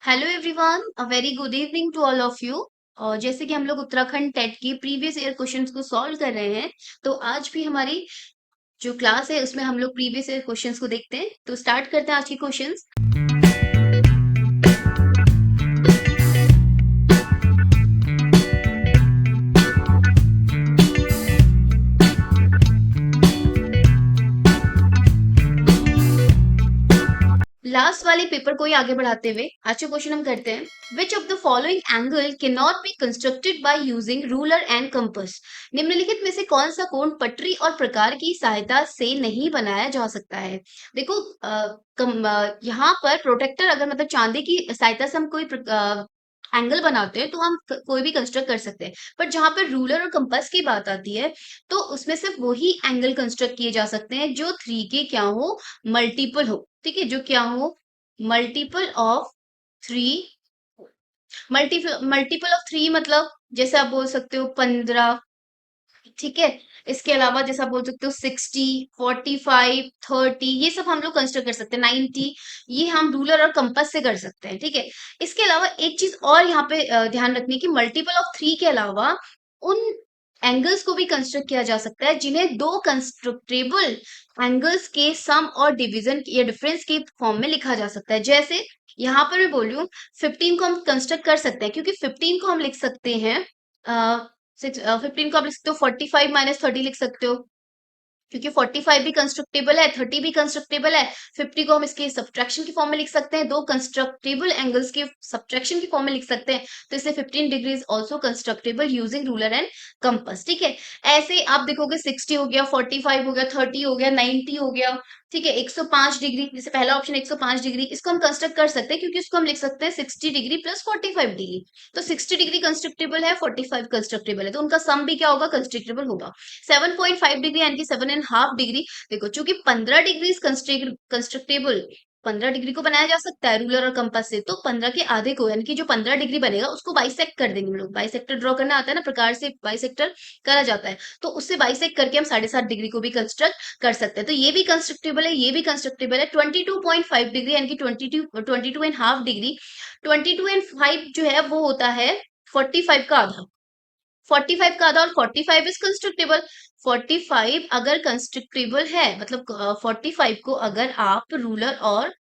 Hello everyone, a very good evening to all of you. और जैसे कि हम लोग उत्तराखंड टेट की प्रीवियस ईयर क्वेश्चंस को सॉल्व कर रहे हैं, तो आज भी हमारी जो क्लास है उसमें हम लोग प्रीवियस ईयर क्वेश्चंस को देखते हैं। तो स्टार्ट करते हैं आज की क्वेश्चंस। लास्ट वाले पेपर को ही आगे बढ़ाते हुए आज का क्वेश्चन हम करते हैं। Which of the following angle can not be constructed by using ruler and compass. निम्नलिखित में से कौन सा कोण पटरी और प्रकार की सहायता से नहीं बनाया जा सकता है। देखो, यहाँ पर प्रोटेक्टर अगर मतलब चांदी की सहायता से हम कोई एंगल बनाते हैं तो हम कोई भी कंस्ट्रक्ट कर सकते हैं। पर जहां पर रूलर और कंपास की बात आती है तो उसमें सिर्फ वही एंगल कंस्ट्रक्ट किए जा सकते हैं जो थ्री के क्या हो, मल्टीपल हो। ठीक है, जो क्या हो, multiple of three. Multiple of three मतलब जैसे आप बोल सकते हो 15। ठीक है, इसके अलावा जैसे आप बोल सकते हो 60, 45, 30, ये सब हम लोग कंसिडर कर सकते हैं। 90, ये हम रूलर और कंपास से कर सकते हैं। ठीक है, इसके अलावा एक चीज और यहाँ पे ध्यान रखनी है कि मल्टीपल ऑफ थ्री के अलावा उन एंगल्स को भी कंस्ट्रक्ट किया जा सकता है जिन्हें दो कंस्ट्रक्टेबल एंगल्स के सम और डिवीजन या डिफरेंस के फॉर्म में लिखा जा सकता है। जैसे यहाँ पर मैं बोल रही हूँ 15 को हम कंस्ट्रक्ट कर सकते हैं, क्योंकि 15 को हम लिख सकते हैं, 15 को आप लिख सकते हो 45 - 30 लिख सकते हो, क्योंकि 45 भी कंस्ट्रक्टेबल है, 30 भी कंस्ट्रक्टेबल है। 50 को हम इसके सब्ट्रैक्शन की फॉर्म में लिख सकते हैं, दो कंस्ट्रक्टेबल एंगल्स के सब्ट्रैक्शन की फॉर्म में लिख सकते हैं। तो इससे 15 degree is also constructible using ruler and compass. ठीक है, ऐसे आप देखोगे 60 हो गया, 45 हो गया, 30 हो गया, 90 हो गया। ठीक है, 105 डिग्री, जैसे पहला ऑप्शन 105 डिग्री, इसको हम कंस्ट्रक्ट कर सकते हैं क्योंकि इसको हम लिख सकते हैं 60 डिग्री प्लस 45 डिग्री। तो 60 डिग्री कंस्ट्रक्टेबल है, 45 कंस्ट्रक्टेबल है, तो उनका सम भी क्या होगा, कंस्ट्रक्टेबल होगा। 7.5 डिग्री यानी कि 7.5 डिग्री। देखो, चूंकि 15 डिग्री कंस्ट्रक्टेबल, 15 डिग्री को बनाया जा सकता है रूलर और कंपास से, तो 15 के आधे को यानी कि जो 15 डिग्री बनेगा उसको बाइसेक्ट कर देंगे हम लोग। बाइसेक्टर ड्रॉ करना आता है ना, प्रकार से बाइसेक्टर करा जाता है, तो उससे बाइसेक्ट करके हम 7.5 डिग्री को भी कंस्ट्रक्ट कर सकते हैं। तो ये भी कंस्ट्रक्टेबल है, ये भी कंस्ट्रक्टेबल है। 22.5 डिग्री यानी कि 22.5 डिग्री। 22.5 जो है वो होता है 45 का आधा। 45 का आधा, और 45 इज कंस्ट्रक्टेबल। 45 अगर कंस्ट्रक्टेबल है मतलब 45 को अगर आप रूलर और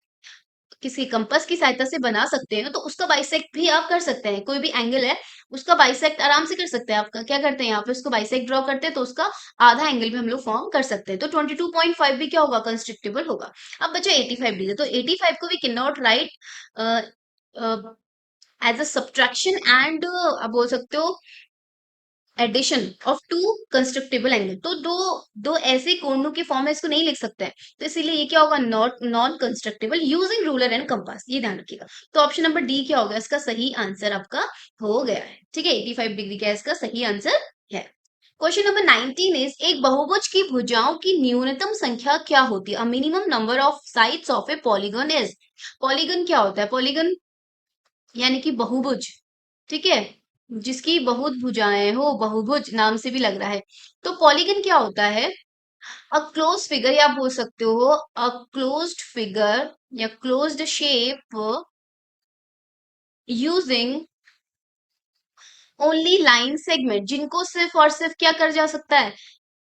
किसी कंपास की सहायता से बना सकते हैं तो उसका बाइसेक्ट भी आप कर सकते हैं। कोई भी एंगल है उसका बाइसेक्ट आराम से कर सकते हैं। आपका क्या करते हैं, यहाँ पे उसको बाइसेक्ट ड्रॉ करते हैं तो उसका आधा एंगल भी हम लोग फॉर्म कर सकते हैं। तो 22.5 भी क्या होगा, कंस्ट्रक्टेबल होगा। अब बचा 85 डिग्री, तो 85 को भी can not write as a subtraction एंड आप बोल सकते हो addition of two constructible angle. तो दो दो ऐसे कोणों के फॉर्म में इसको नहीं लिख सकते हैं, तो इसीलिए ये क्या होगा, not non constructible using ruler and compass. ये ध्यान रखिएगा। तो ऑप्शन नंबर डी क्या होगा, इसका सही आंसर आपका हो गया है। ठीक है, 85 डिग्री का इसका सही आंसर है। क्वेश्चन नंबर 19 इज, एक बहुभुज की भुजाओं की न्यूनतम संख्या क्या होती है। A minimum number of sides of A polygon is. Polygon क्या होता है, पॉलीगन यानी कि बहुभुज। ठीक है, जिसकी बहुत भुजाएं हो, बहुभुज नाम से भी लग रहा है। तो पॉलीगन क्या होता है, अ क्लोज फिगर, या आप बोल सकते हो अ क्लोज्ड फिगर या closed shape using only line segment, जिनको सिर्फ और सिर्फ क्या कर जा सकता है,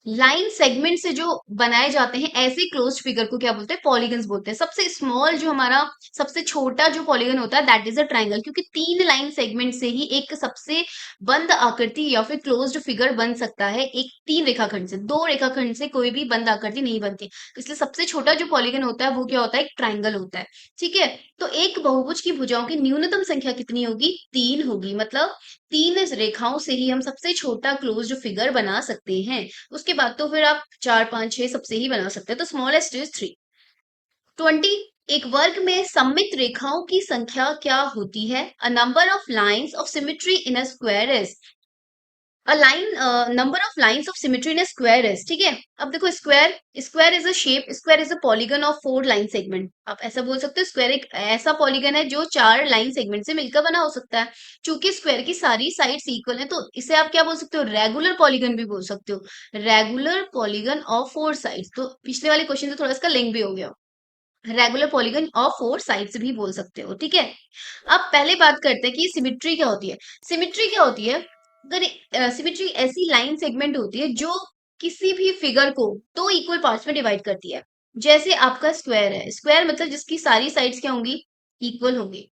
लाइन सेगमेंट से जो बनाए जाते हैं, ऐसे क्लोज्ड फिगर को क्या बोलते हैं, पॉलीगन्स बोलते हैं। सबसे स्मॉल जो हमारा सबसे छोटा जो पॉलीगन होता है दैट इज अ ट्राइंगल, क्योंकि तीन लाइन सेगमेंट से ही एक सबसे बंद आकृति या फिर क्लोज्ड फिगर बन सकता है। एक तीन रेखाखंड से, दो रेखाखंड से कोई भी बंद आकृति नहीं बनती। इसलिए सबसे छोटा जो पॉलीगन होता है वो क्या होता है, एक ट्राइंगल होता है। ठीक है, तो एक बहुभुज की भुजाओं की न्यूनतम संख्या कितनी होगी, तीन होगी। मतलब तीन रेखाओं से ही हम सबसे छोटा क्लोज्ड फिगर बना सकते हैं। उसके बाद तो फिर आप 4, 5, 6 सबसे ही बना सकते हैं। तो स्मॉलेस्ट इज 3। 20, एक वर्ग में सममित रेखाओं की संख्या क्या होती है। A number of lines of symmetry in a square is. A line number of lines of symmetry in a square is. ठीक है, अब देखो, square square is a shape, square is a polygon of 4 line segment. आप ऐसा बोल सकते हो, square एक ऐसा पॉलीगन है जो 4 लाइन सेगमेंट से मिलकर बना हो सकता है। चूंकि स्क्वायर की सारी साइड्स इक्वल है तो इसे आप क्या बोल सकते हो, रेगुलर पॉलीगन भी बोल सकते हो। Regular polygon of 4 sides. तो पिछले वाले क्वेश्चन से थोड़ा इसका लिंक भी हो गया। Regular polygon of four sides भी बोल सकते हो, ठीक है। अब पहले बात करते हैं कि सिमिट्री क्या होती है। सिमिट्री क्या होती है? अगर सिमिट्री ऐसी लाइन सेगमेंट होती है जो किसी भी फिगर को दो इक्वल पार्ट्स में डिवाइड करती है। जैसे आपका स्क्वायर है, स्क्वायर मतलब जिसकी सारी साइड्स क्या होंगी, इक्वल होंगी।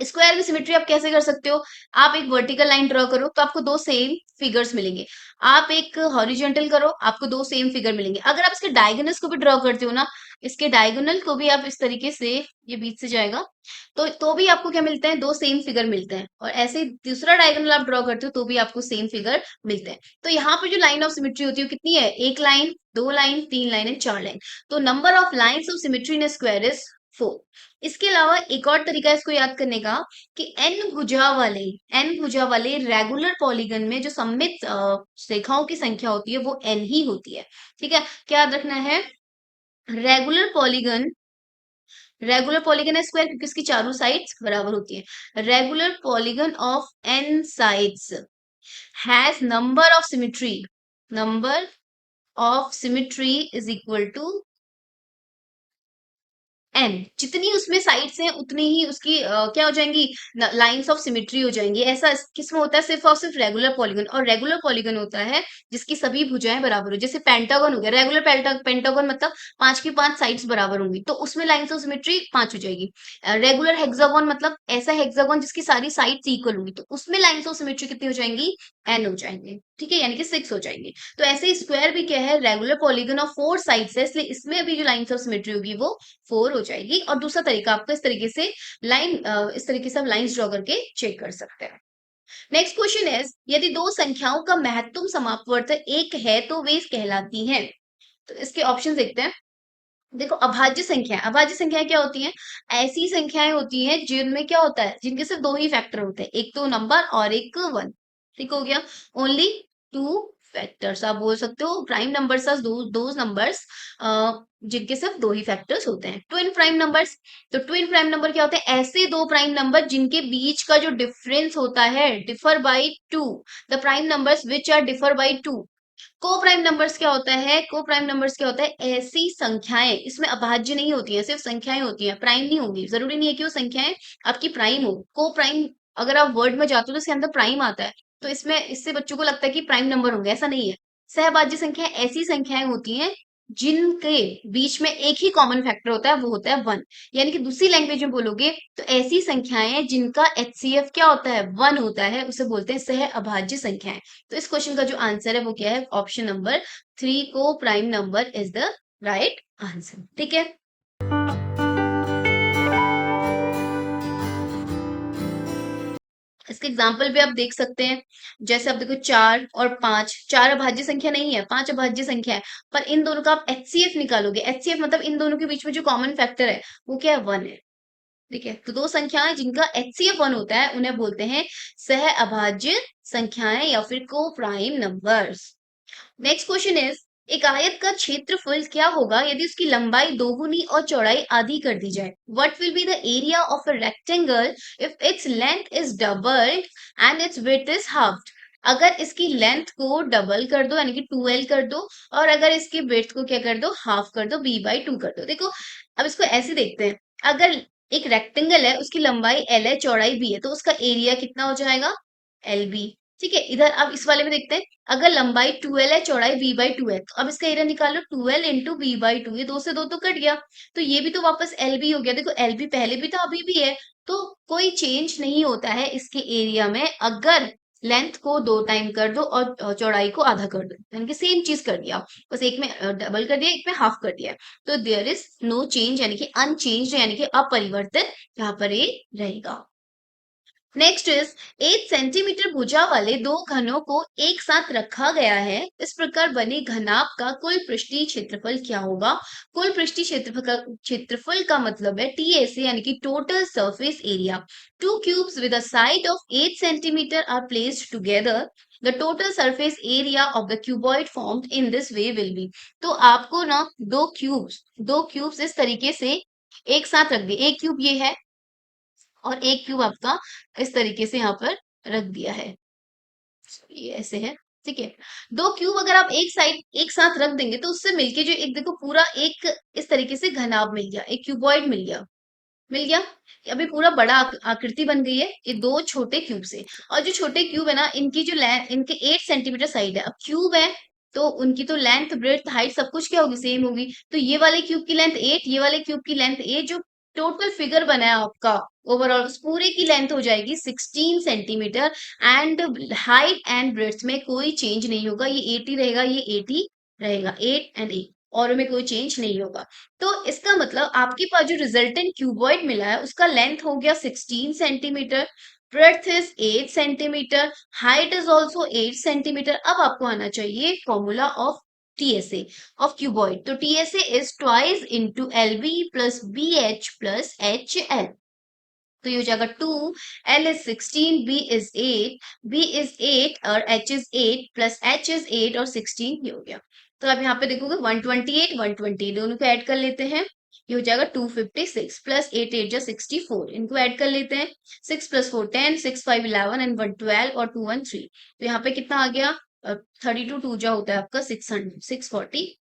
स्क्वायर की सिमेट्री आप कैसे कर सकते हो? आप एक वर्टिकल लाइन ड्रॉ करो तो आपको दो सेम फिगर्स मिलेंगे। आप एक हॉरिजॉन्टल करो, आपको दो सेम फिगर मिलेंगे। अगर आप इसके डायगोनल्स को भी ड्रॉ करते हो ना, इसके डायगोनल को भी आप इस तरीके से, ये बीच से जाएगा, तो भी आपको क्या मिलता है, दो सेम फिगर मिलते हैं। और ऐसे ही दूसरा डायगोनल आप ड्रॉ करते हो तो भी आपको सेम फिगर मिलते हैं। तो यहाँ पर जो लाइन ऑफ सिमेट्री होती है वो कितनी है? एक लाइन, दो लाइन, तीन लाइन एंड चार लाइन। तो number of lines of symmetry in square is 4। इसके अलावा एक और तरीका है इसको याद करने का कि एन भुजा वाले रेगुलर पॉलीगन में जो सममित रेखाओं की संख्या होती है वो एन ही होती है, ठीक है। क्या याद रखना है? रेगुलर पॉलीगन, रेगुलर पॉलीगन है स्क्वायर क्योंकि इसकी चारों साइड्स बराबर होती है। Regular polygon of N sides has number of symmetry is equal to N. जितनी उसमें साइड्स हैं उतनी ही उसकी क्या हो जाएंगी, लाइंस ऑफ सिमिट्री हो जाएंगी। ऐसा किसमें होता है? सिर्फ और सिर्फ रेगुलर पॉलीगन। और रेगुलर पॉलीगन होता है जिसकी सभी भुजाएं बराबर हो। जैसे पेंटागन हो गया, रेगुलर पेंटागन मतलब पांच की पांच साइड्स बराबर होंगी तो उसमें लाइंस ऑफ सिमिट्री पांच हो जाएगी। रेगुलर हेक्सागोन मतलब ऐसा हेक्सागोन जिसकी सारी साइड्स इक्वल होंगी तो उसमें लाइंस ऑफ सिमिट्री कितनी हो जाएंगी? एन हो जाएंगे, ठीक है, यानी कि 6 हो जाएंगे। तो ऐसे ही स्क्वायर भी क्या है, regular polygon of four sides है, इसलिए इसमें अभी जो लाइंस ऑफ सिमिट्री होगी वो 4 हो जाएगी। और दूसरा तरीका आपको इस तरीके से इस तरीके से आप लाइंस ड्रॉ करके चेक कर सकते हैं। नेक्स्ट क्वेश्चन इज, यदि दो संख्याओं का महत्तम समापवर्तक एक है तो वे कहलाती हैं। तो इसके ऑप्शन देखते हैं। देखो, अभाज्य संख्याएं क्या होती हैं? ऐसी संख्याएं होती हैं जिनमें क्या होता है, जिनके सिर्फ दो ही फैक्टर होते हैं, एक तो नंबर और एक वन। ठीक हो गया, ओनली टू फैक्टर्स आप बोल सकते हो। प्राइम नंबर्स आर दो नंबर्स जिनके सिर्फ दो ही फैक्टर्स होते हैं। ट्विन प्राइम नंबर्स, तो ट्विन प्राइम नंबर क्या होते हैं? ऐसे दो प्राइम नंबर जिनके बीच का जो डिफरेंस होता है differ by two, the prime numbers which are differ by two. Coprime numbers क्या होता है? को प्राइम नंबर्स क्या होता है? ऐसी संख्याएं, इसमें अभाज्य नहीं होती है, सिर्फ संख्याएं होती हैं, प्राइम नहीं होंगी। जरूरी नहीं है कि वो संख्याएं आपकी प्राइम हो। को प्राइम अगर आप वर्ड में जाते हो तो इसके अंदर प्राइम आता है, तो इसमें इससे बच्चों को लगता है कि प्राइम नंबर होंगे, ऐसा नहीं है। सहभाज्य संख्याएं ऐसी संख्याएं होती हैं जिनके बीच में एक ही कॉमन फैक्टर होता है, वो होता है वन। यानी कि दूसरी लैंग्वेज में बोलोगे तो ऐसी संख्याएं जिनका एचसीएफ क्या होता है? वन होता है, उसे बोलते हैं सह अभाज्य संख्याएं। तो इस क्वेश्चन का जो आंसर है वो क्या है? ऑप्शन नंबर 3 को prime number is the right answer, ठीक है। इसके एग्जाम्पल भी आप देख सकते हैं। जैसे आप देखो, चार और पांच, चार अभाज्य संख्या नहीं है, पांच अभाज्य संख्या है। पर इन दोनों का आप एचसीएफ निकालोगे, एचसीएफ मतलब इन दोनों के बीच में जो कॉमन फैक्टर है वो क्या है? वन है, ठीक है। तो दो संख्याएं जिनका एचसीएफ वन होता है उन्हें बोलते हैं सह अभाज्य संख्याएं या फिर को prime numbers. Next question is, एक आयत का क्षेत्रफल क्या होगा यदि उसकी लंबाई दोगुनी और चौड़ाई आधी कर दी जाए? What will be the area of a rectangle if its length is doubled and it's width is halved? अगर इसकी लेंथ को डबल कर दो यानी कि 2l कर दो, और अगर इसकी विड्थ को क्या कर दो? हाफ कर दो, b/2 कर दो। देखो, अब इसको ऐसे देखते हैं। अगर एक रेक्टेंगल है, उसकी लंबाई l है, चौड़ाई b है, तो उसका एरिया कितना हो जाएगा? LB, ठीक है। इधर अब इस वाले में देखते हैं। अगर लंबाई 2l है, चौड़ाई b/2 है, तो अब इसका एरिया निकालो, 2l इंटू b/2। ये दो से दो तो कट गया, तो ये भी तो वापस LB हो गया। देखो, LB पहले भी था अभी भी है, तो कोई चेंज नहीं होता है इसके एरिया में अगर लेंथ को दो टाइम कर दो और चौड़ाई को आधा कर दो, यानी कि सेम चीज कर दिया, बस एक में डबल कर दिया, एक में हाफ कर दिया। तो देयर इज नो चेंज, यानी कि अनचेंज, यानी कि अपरिवर्तित यहाँ पर ये रहेगा। नेक्स्ट इज, 8 सेंटीमीटर भुजा वाले दो घनों को एक साथ रखा गया है। इस प्रकार बने घनाभ का कुल पृष्ठीय क्षेत्रफल क्या होगा? कुल पृष्ठीय क्षेत्रफल का मतलब है टीएसए, यानी कि total surface area. Two cubes with a side of 8 centimetre are placed together, the total surface area of the cuboid formed in this way will be. तो आपको ना दो क्यूब्स इस तरीके से एक साथ रख दिए। एक क्यूब ये है और एक क्यूब आपका इस तरीके से यहाँ पर रख दिया है, ये ऐसे है। ठीक है। दो क्यूब अगर आप एक साइड एक साथ रख देंगे तो उससे मिलके जो एक देखो पूरा एक इस तरीके से घनाभ मिल गया, एक क्यूबॉइड मिल गया, मिल गया। अभी पूरा बड़ा आकृति बन गई है ये दो छोटे क्यूब से। और जो छोटे क्यूब है ना इनकी जो लेंथ इनके 8 सेंटीमीटर साइड है। अब क्यूब है तो उनकी तो लेंथ ब्रेड्थ हाइट सब कुछ क्या होगी, सेम होगी। तो ये वाले क्यूब की लेंथ 8, ये वाले क्यूब की लेंथ 8, जो टोटल फिगर बना है आपका ओवरऑल उस पूरे की लेंथ हो जाएगी 16 centimetre. And height and breadth में कोई चेंज नहीं होगा, ये 80 रहेगा, ये 80 रहेगा, 8 एंड 8 और में कोई चेंज नहीं होगा। तो इसका मतलब आपके पास जो रिजल्टेंट क्यूबॉइड मिला है उसका लेंथ हो गया 16 centimetre, breadth is 8 centimetre, height is also 8 centimetre. अब आपको आना चाहिए formula of TSA of cuboid. तो TSA is twice into L B plus B H plus H L. तो ये हो जाएगा 2, L is 16, B is 8, B is 8 और H is 8 plus H is 8 और 16 ये हो गया। तो आप यहाँ पे देखोगे 128 120 दोनों को ऐड कर लेते हैं, ये हो जाएगा 256 प्लस 8 8 जा 64, इनको ऐड कर लेते हैं। 6 प्लस 4 10, 6 5 11 एंड 1 12 और 2 1 3। तो यहाँ पे कितना आ गया, 32 2 जा होता है आपका 600 640,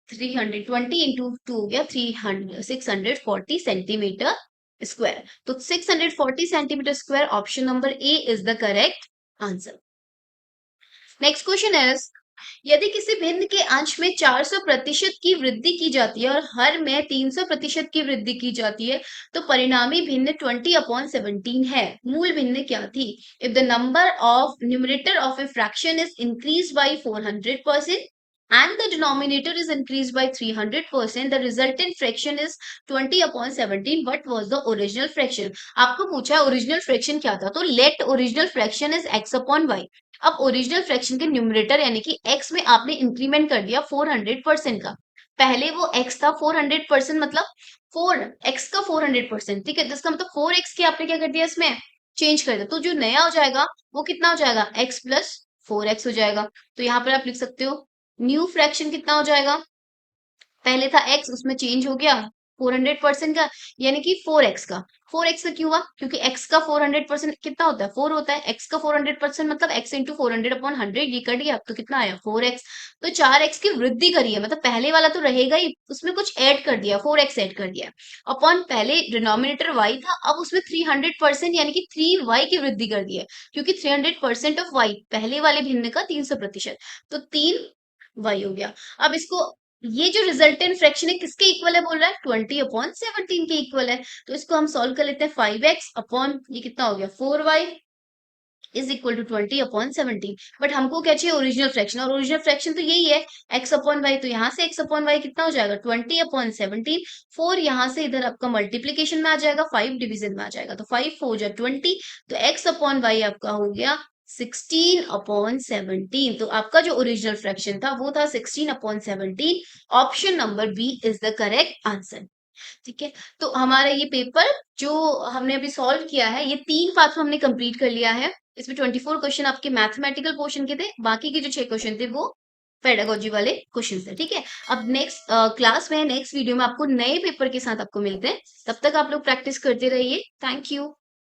320 इंटू 2 हो गया 300 640 सेंटीमीटर स्क्वायर। तो 640 centimetre square, option number A is the correct answer. Next question is, यदि किसी भिन्न के अंश में 400% की वृद्धि की जाती है और हर में 300% की वृद्धि की जाती है तो परिणामी भिन्न 20/17 है। मूल भिन्न क्या थी? If the number of numerator of a fraction is increase by 400% and the denominator is increased by 300%, the resultant fraction is 20/17. What was the original fraction? आपको पूछा है ओरिजिनल फ्रैक्शन क्या था, तो let original fraction is x upon y। अब original fraction के numerator यानी कि x में आपने इंक्रीमेंट कर दिया 400% का। पहले वो x था 400%, मतलब 4x का 400%, ठीक है। जिसका मतलब 4x के आपने क्या कर दिया, इसमें चेंज कर दिया। तो जो नया हो जाएगा वो कितना हो जाएगा, x प्लस 4x हो जाएगा। तो यहाँ पर आप लिख सकते हो न्यू फ्रैक्शन कितना हो जाएगा, पहले था x उसमें चेंज हो गया 400% का, यानी कि 4x का। 4x का क्यों हुआ, क्योंकि x का 400% कितना होता है, 4 होता है। x का 400% मतलब x इंटू 400/100, ये कट गया तो कितना आया 4x। तो 4x की वृद्धि करी है, मतलब पहले वाला तो रहेगा ही, उसमें कुछ ऐड कर दिया, 4x ऐड कर दिया अपॉन पहले डिनोमिनेटर y था, अब उसमें 300% यानी कि 3y की वृद्धि कर दी है, क्योंकि 300% ऑफ y पहले वाले भिन्न का 300%, तो 3y हो गया। अब इसको, ये जो रिजल्टेंट फ्रैक्शन है किसके इक्वल है बोल रहा है, 20/17 के इक्वल है। तो इसको हम सॉल्व कर लेते हैं, 5x अपॉन ये कितना हो गया 4y is equal to 20/17। But हमको क्या चाहिए, ओरिजिनल फ्रैक्शन, और ओरिजिनल फ्रैक्शन तो यही है x अपॉन वाई। तो यहाँ से x अपॉन वाई कितना हो जाएगा 20/17। 4 यहाँ से इधर आपका मल्टीप्लीकेशन में आ जाएगा, 5 डिवीजन में आ जाएगा, तो 5 4 जा 20। तो x अपॉन वाई आपका हो गया 16/17। तो आपका जो ओरिजिनल फ्रैक्शन था वो था 16/17। Option number B is the correct answer. ठीक है। तो हमारा ये पेपर जो हमने अभी सॉल्व किया है, ये 3 पार्ट में हमने कंप्लीट कर लिया है। इसमें 24 क्वेश्चन आपके मैथमेटिकल पोर्शन के थे, बाकी के जो 6 क्वेश्चन थे वो पेडागोजी वाले क्वेश्चन थे। ठीक है। अब नेक्स्ट क्लास में, नेक्स्ट वीडियो में आपको नए पेपर के साथ आपको मिलते हैं। तब तक आप लोग प्रैक्टिस करते रहिए। Thank you.